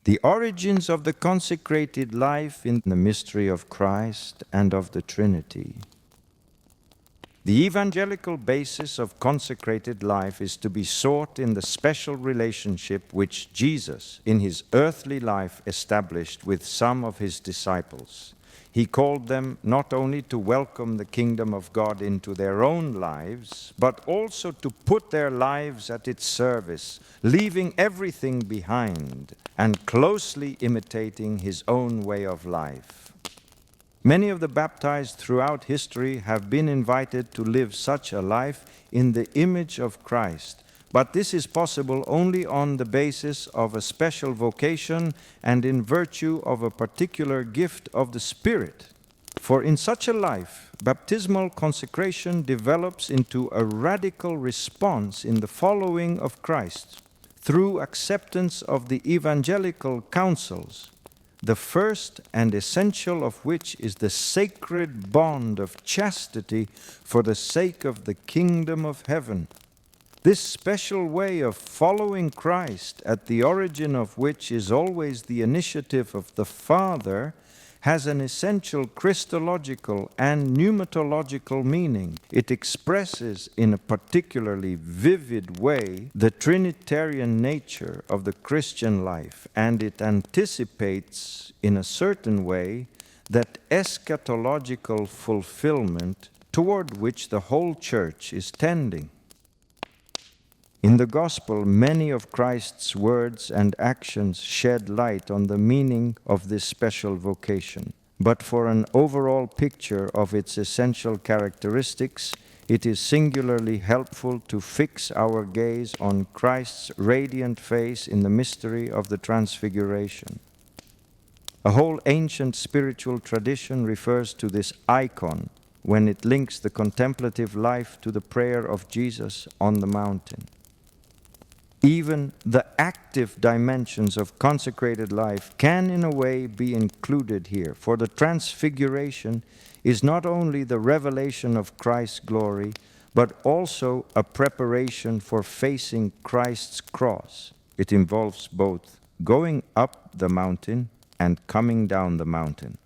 The origins of the consecrated life in the mystery of Christ and of the Trinity. The evangelical basis of consecrated life is to be sought in the special relationship which Jesus, in his earthly life, established with some of his disciples. He called them not only to welcome the kingdom of God into their own lives, but also to put their lives at its service, leaving everything behind and closely imitating his own way of life. Many of the baptized throughout history have been invited to live such a life in the image of Christ, but this is possible only on the basis of a special vocation and in virtue of a particular gift of the Spirit. For in such a life, baptismal consecration develops into a radical response in the following of Christ through acceptance of the evangelical counsels, the first and essential of which is the sacred bond of chastity for the sake of the kingdom of heaven. This special way of following Christ, at the origin of which is always the initiative of the Father, has an essential Christological and pneumatological meaning. It expresses in a particularly vivid way the Trinitarian nature of the Christian life, and it anticipates in a certain way that eschatological fulfillment toward which the whole Church is tending. In the Gospel, many of Christ's words and actions shed light on the meaning of this special vocation. But for an overall picture of its essential characteristics, it is singularly helpful to fix our gaze on Christ's radiant face in the mystery of the Transfiguration. A whole ancient spiritual tradition refers to this icon when it links the contemplative life to the prayer of Jesus on the mountain. Even the active dimensions of consecrated life can in a way be included here, for the Transfiguration is not only the revelation of Christ's glory, but also a preparation for facing Christ's cross. It involves both going up the mountain and coming down the mountain.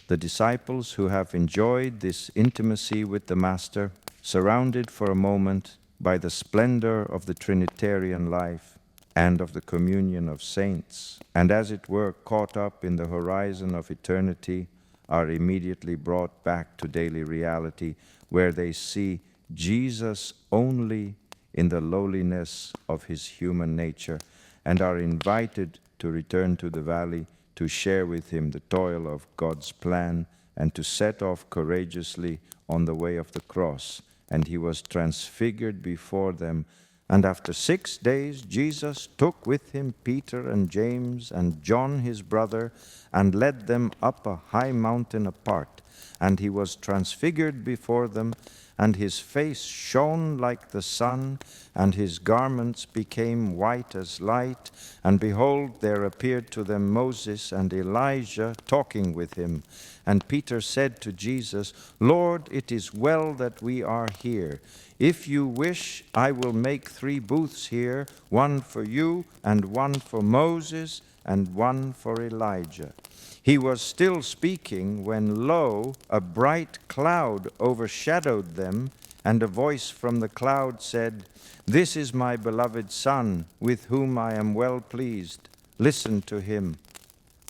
The disciples who have enjoyed this intimacy with the Master, surrounded for a moment by the splendor of the Trinitarian life and of the communion of saints, and as it were caught up in the horizon of eternity, are immediately brought back to daily reality, where they see Jesus only in the lowliness of his human nature, and are invited to return to the valley to share with him the toil of God's plan and to set off courageously on the way of the cross. And he was transfigured before them. And after 6 days, Jesus took with him Peter and James and John his brother, and led them up a high mountain apart. And he was transfigured before them, and his face shone like the sun, and his garments became white as light. And behold, there appeared to them Moses and Elijah talking with him. And Peter said to Jesus, "Lord, it is well that we are here. If you wish, I will make 3 booths here, one for you, and one for Moses, and one for Elijah." He was still speaking when, lo, a bright cloud overshadowed them, and a voice from the cloud said, "This is my beloved Son, with whom I am well pleased. Listen to him."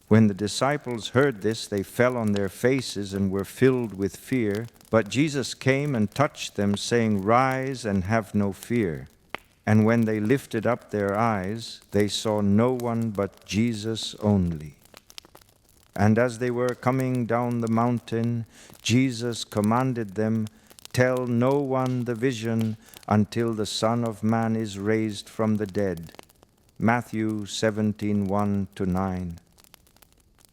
When the disciples heard this, they fell on their faces and were filled with fear. But Jesus came and touched them, saying, "Rise and have no fear." And when they lifted up their eyes, they saw no one but Jesus only. And as they were coming down the mountain, Jesus commanded them, "Tell no one the vision until the Son of Man is raised from the dead." Matthew 17:1-9.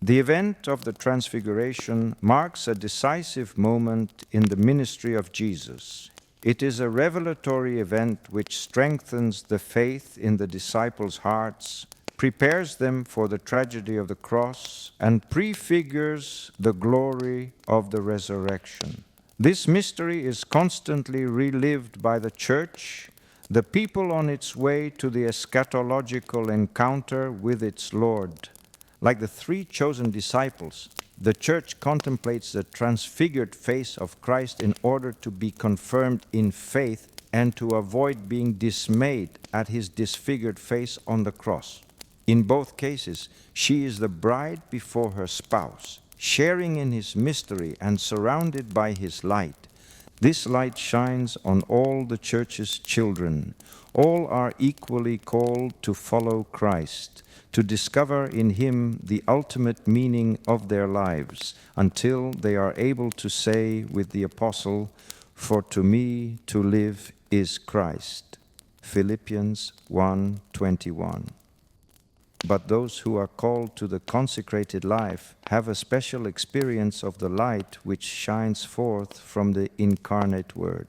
The event of the Transfiguration marks a decisive moment in the ministry of Jesus. It is a revelatory event which strengthens the faith in the disciples' hearts, prepares them for the tragedy of the cross, and prefigures the glory of the resurrection. This mystery is constantly relived by the Church, the people on its way to the eschatological encounter with its Lord. Like the three chosen disciples, the Church contemplates the transfigured face of Christ in order to be confirmed in faith and to avoid being dismayed at his disfigured face on the cross. In both cases, she is the bride before her spouse, sharing in his mystery and surrounded by his light. This light shines on all the Church's children. All are equally called to follow Christ, to discover in him the ultimate meaning of their lives, until they are able to say with the Apostle, "For to me to live is Christ." Philippians 1:21. But those who are called to the consecrated life have a special experience of the light which shines forth from the incarnate Word.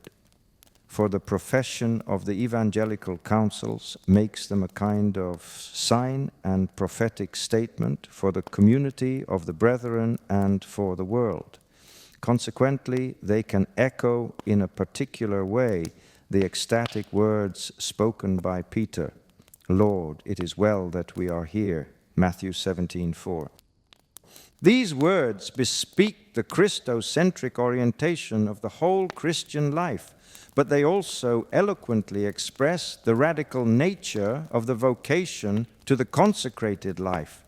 For the profession of the evangelical councils makes them a kind of sign and prophetic statement for the community of the brethren and for the world. Consequently, they can echo in a particular way the ecstatic words spoken by Peter. "Lord, it is well that we are here." Matthew 17:4. These words bespeak the Christocentric orientation of the whole Christian life, but they also eloquently express the radical nature of the vocation to the consecrated life.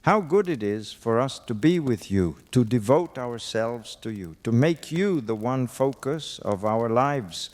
How good it is for us to be with you, to devote ourselves to you, to make you the one focus of our lives,